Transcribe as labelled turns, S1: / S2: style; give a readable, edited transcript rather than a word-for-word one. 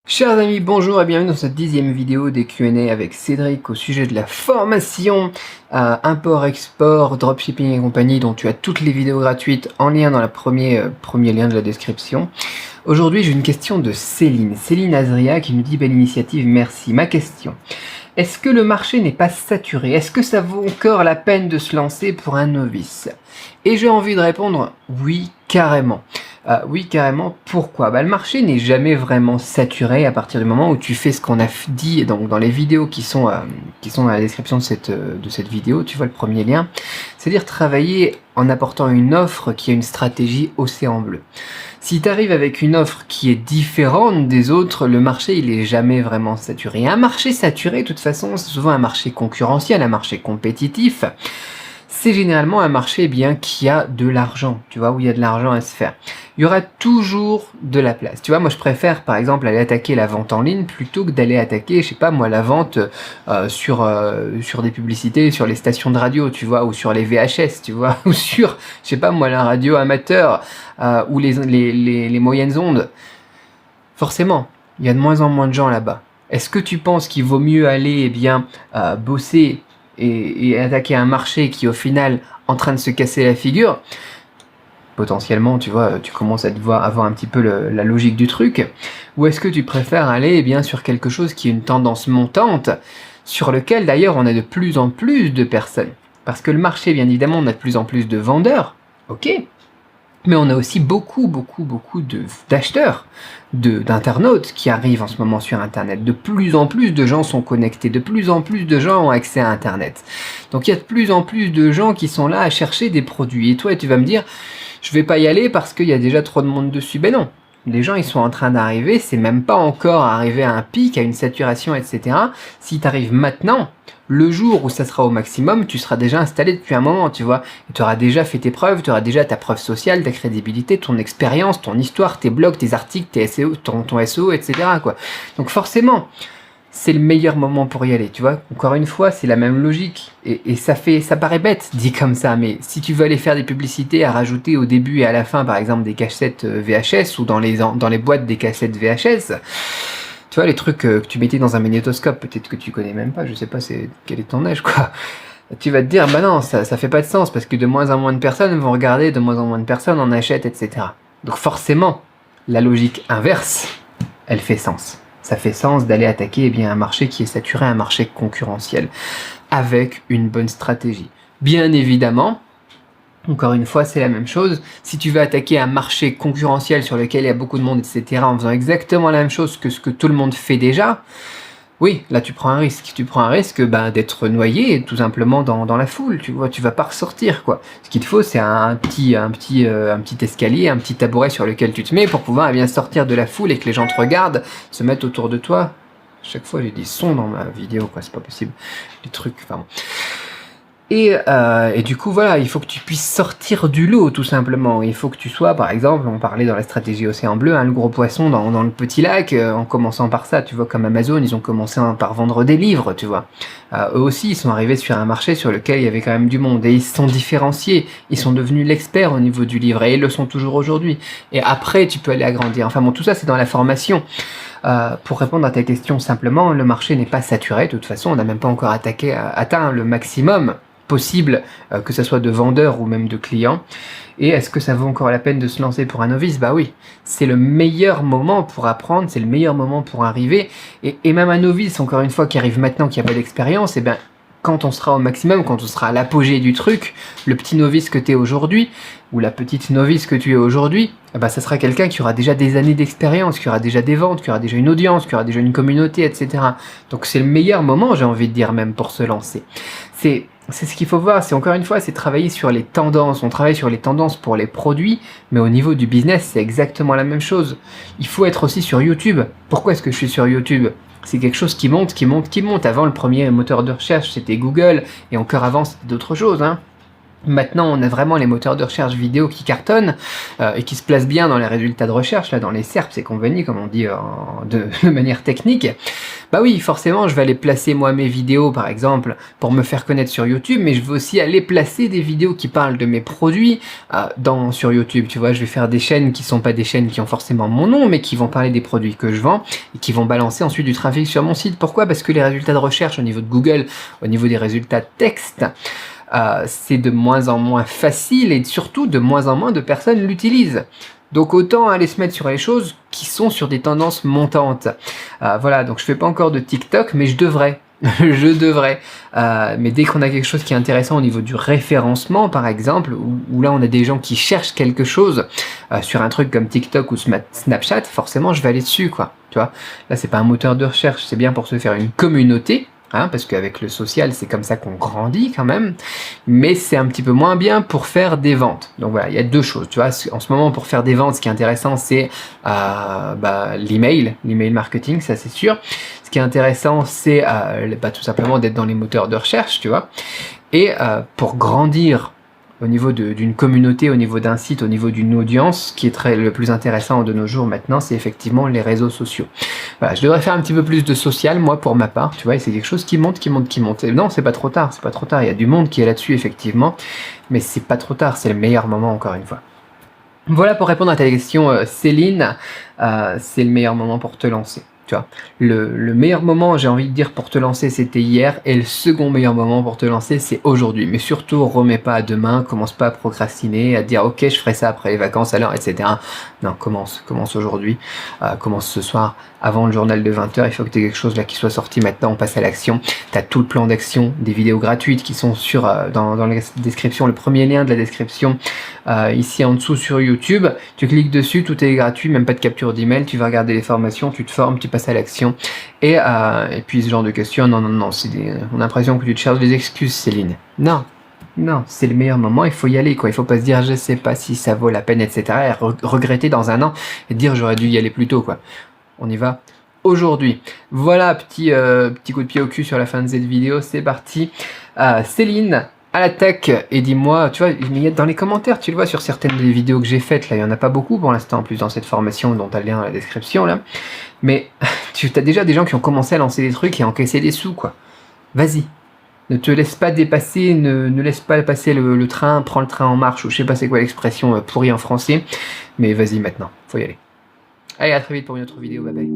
S1: Chers amis, bonjour et bienvenue dans cette 10e vidéo des Q&A avec Cédric au sujet de la formation à import-export, dropshipping et compagnie dont tu as toutes les vidéos gratuites en lien dans le premier lien de la description. Aujourd'hui, j'ai une question de Céline Azria qui nous dit « Belle initiative, merci. Ma question, est-ce que le marché n'est pas saturé? Est-ce que ça vaut encore la peine de se lancer pour un novice ?» Et j'ai envie de répondre « Oui, carrément ». Oui, carrément. Pourquoi? Le marché n'est jamais vraiment saturé à partir du moment où tu fais ce qu'on a dit donc, dans les vidéos qui sont dans la description de cette vidéo. Tu vois le premier lien. C'est-à-dire travailler en apportant une offre qui a une stratégie océan bleu. Si tu arrives avec une offre qui est différente des autres, le marché il est jamais vraiment saturé. Et un marché saturé, de toute façon, c'est souvent un marché concurrentiel, un marché compétitif. C'est généralement un marché qui a de l'argent, tu vois, où il y a de l'argent à se faire. Il y aura toujours de la place. Tu vois, moi je préfère par exemple aller attaquer la vente en ligne plutôt que d'aller attaquer, je sais pas moi, la vente sur des publicités, sur les stations de radio, tu vois, ou sur les VHS, tu vois, ou sur, je sais pas moi, la radio amateur ou les moyennes ondes. Forcément, il y a de moins en moins de gens là-bas. Est-ce que tu penses qu'il vaut mieux aller bosser et attaquer un marché qui est au final en train de se casser la figure? Potentiellement, tu vois, tu commences à avoir un petit peu la logique du truc. Ou est-ce que tu préfères aller sur quelque chose qui est une tendance montante, sur lequel d'ailleurs on a de plus en plus de personnes? Parce que le marché, bien évidemment, on a de plus en plus de vendeurs, ok, mais on a aussi beaucoup d'acheteurs, d'internautes qui arrivent en ce moment sur Internet. De plus en plus de gens sont connectés, de plus en plus de gens ont accès à Internet. Donc il y a de plus en plus de gens qui sont là à chercher des produits. Et toi, tu vas me dire, je vais pas y aller parce qu'il y a déjà trop de monde dessus. Ben non, les gens ils sont en train d'arriver, c'est même pas encore arrivé à un pic, à une saturation, etc. Si tu arrives maintenant, le jour où ça sera au maximum, tu seras déjà installé depuis un moment, tu vois. Tu auras déjà fait tes preuves, tu auras déjà ta preuve sociale, ta crédibilité, ton expérience, ton histoire, tes blogs, tes articles, tes SEO, ton SEO, etc. quoi. Donc forcément, c'est le meilleur moment pour y aller, tu vois. Encore une fois, c'est la même logique. Et ça paraît bête, dit comme ça, mais si tu veux aller faire des publicités à rajouter au début et à la fin, par exemple, des cassettes VHS ou dans les boîtes des cassettes VHS, tu vois, les trucs que tu mettais dans un magnétoscope, peut-être que tu connais même pas, je sais pas quel est ton âge, quoi. Tu vas te dire, bah non, ça fait pas de sens, parce que de moins en moins de personnes vont regarder, de moins en moins de personnes en achètent, etc. Donc forcément, la logique inverse, elle fait sens. Ça fait sens d'aller attaquer un marché qui est saturé, un marché concurrentiel, avec une bonne stratégie. Bien évidemment, encore une fois, c'est la même chose. Si tu veux attaquer un marché concurrentiel sur lequel il y a beaucoup de monde, etc., en faisant exactement la même chose que ce que tout le monde fait déjà, oui, là tu prends un risque. Tu prends un risque d'être noyé tout simplement dans la foule, tu vois, tu vas pas ressortir, quoi. Ce qu'il te faut, c'est un petit escalier, un petit tabouret sur lequel tu te mets pour pouvoir sortir de la foule et que les gens te regardent, se mettent autour de toi. Chaque fois, j'ai des sons dans ma vidéo, quoi, c'est pas possible. Des trucs, enfin bon. Et du coup, voilà, il faut que tu puisses sortir du lot, tout simplement. Il faut que tu sois, par exemple, on parlait dans la stratégie océan bleu, le gros poisson dans le petit lac, en commençant par ça, tu vois, comme Amazon, ils ont commencé par vendre des livres, tu vois. Eux aussi, ils sont arrivés sur un marché sur lequel il y avait quand même du monde, et ils se sont différenciés, ils sont devenus l'expert au niveau du livre, et ils le sont toujours aujourd'hui. Et après, tu peux aller agrandir. Enfin bon, tout ça, c'est dans la formation. Pour répondre à ta question simplement, le marché n'est pas saturé, de toute façon, on n'a même pas encore atteint le maximum possible, que ce soit de vendeurs ou même de clients. Et est-ce que ça vaut encore la peine de se lancer pour un novice? Bah oui, c'est le meilleur moment pour apprendre, c'est le meilleur moment pour arriver. Et même un novice, encore une fois, qui arrive maintenant, qui n'a pas d'expérience, quand on sera au maximum, quand on sera à l'apogée du truc, le petit novice que tu es aujourd'hui, ou la petite novice que tu es aujourd'hui, ça sera quelqu'un qui aura déjà des années d'expérience, qui aura déjà des ventes, qui aura déjà une audience, qui aura déjà une communauté, etc. Donc c'est le meilleur moment, j'ai envie de dire, même pour se lancer. C'est ce qu'il faut voir, c'est encore une fois, c'est travailler sur les tendances. On travaille sur les tendances pour les produits, mais au niveau du business, c'est exactement la même chose. Il faut être aussi sur YouTube. Pourquoi est-ce que je suis sur YouTube ? C'est quelque chose qui monte. Avant, le premier moteur de recherche, c'était Google, et encore avant, c'était d'autres choses, hein. Maintenant, on a vraiment les moteurs de recherche vidéo qui cartonnent et qui se placent bien dans les résultats de recherche, là, dans les SERPs et compagnie, comme on dit de manière technique. Bah oui, forcément, je vais aller placer moi mes vidéos, par exemple, pour me faire connaître sur YouTube, mais je veux aussi aller placer des vidéos qui parlent de mes produits sur YouTube. Tu vois, je vais faire des chaînes qui sont pas des chaînes qui ont forcément mon nom, mais qui vont parler des produits que je vends et qui vont balancer ensuite du trafic sur mon site. Pourquoi? Parce que les résultats de recherche au niveau de Google, au niveau des résultats de texte, c'est de moins en moins facile et surtout de moins en moins de personnes l'utilisent. Donc autant aller se mettre sur les choses qui sont sur des tendances montantes. Voilà, donc je fais pas encore de TikTok, mais je devrais. Je devrais. Mais dès qu'on a quelque chose qui est intéressant au niveau du référencement, par exemple, où là on a des gens qui cherchent quelque chose sur un truc comme TikTok ou Snapchat, forcément je vais aller dessus, quoi. Tu vois, là c'est pas un moteur de recherche, c'est bien pour se faire une communauté. Parce qu'avec le social, c'est comme ça qu'on grandit quand même, mais c'est un petit peu moins bien pour faire des ventes. Donc voilà, il y a deux choses, tu vois. En ce moment, pour faire des ventes, ce qui est intéressant, c'est l'email marketing, ça c'est sûr. Ce qui est intéressant, c'est tout simplement d'être dans les moteurs de recherche, tu vois. Et pour grandir au niveau d'une communauté, au niveau d'un site, au niveau d'une audience, ce qui est le plus intéressant de nos jours maintenant, c'est effectivement les réseaux sociaux. Voilà, je devrais faire un petit peu plus de social, moi, pour ma part, tu vois, et c'est quelque chose qui monte. Et non, c'est pas trop tard, il y a du monde qui est là-dessus, effectivement, mais c'est pas trop tard, c'est le meilleur moment, encore une fois. Voilà pour répondre à ta question, Céline, c'est le meilleur moment pour te lancer. Tu vois, le meilleur moment, j'ai envie de dire, pour te lancer, c'était hier, et le second meilleur moment pour te lancer, c'est aujourd'hui. Mais surtout, remets pas à demain, commence pas à procrastiner, à dire ok, je ferai ça après les vacances, alors, etc. Non, commence aujourd'hui, commence ce soir, avant le journal de 20h, il faut que tu aies quelque chose là qui soit sorti maintenant, on passe à l'action. Tu as tout le plan d'action, des vidéos gratuites qui sont dans la description, le premier lien de la description, ici en dessous sur YouTube. Tu cliques dessus, tout est gratuit, même pas de capture d'email, tu vas regarder les formations, tu te formes, tu passes à l'action. Et puis ce genre de questions, non, on a l'impression que tu te cherches des excuses, Céline. Non, c'est le meilleur moment, il faut y aller, quoi. Il faut pas se dire je sais pas si ça vaut la peine, etc. et regretter dans un an et dire j'aurais dû y aller plus tôt, quoi. On y va aujourd'hui. Voilà, petit coup de pied au cul sur la fin de cette vidéo, c'est parti. Céline, à l'attaque, et dis-moi, tu vois, dans les commentaires, tu le vois sur certaines des vidéos que j'ai faites, là, il y en a pas beaucoup pour l'instant, en plus dans cette formation dont tu as le lien dans la description, là. Mais tu as déjà des gens qui ont commencé à lancer des trucs et à encaisser des sous, quoi. Vas-y. Ne te laisse pas dépasser, ne laisse pas passer le train, prends le train en marche, ou je sais pas c'est quoi l'expression pourrie en français, mais vas-y maintenant, faut y aller. Allez, à très vite pour une autre vidéo, bye bye.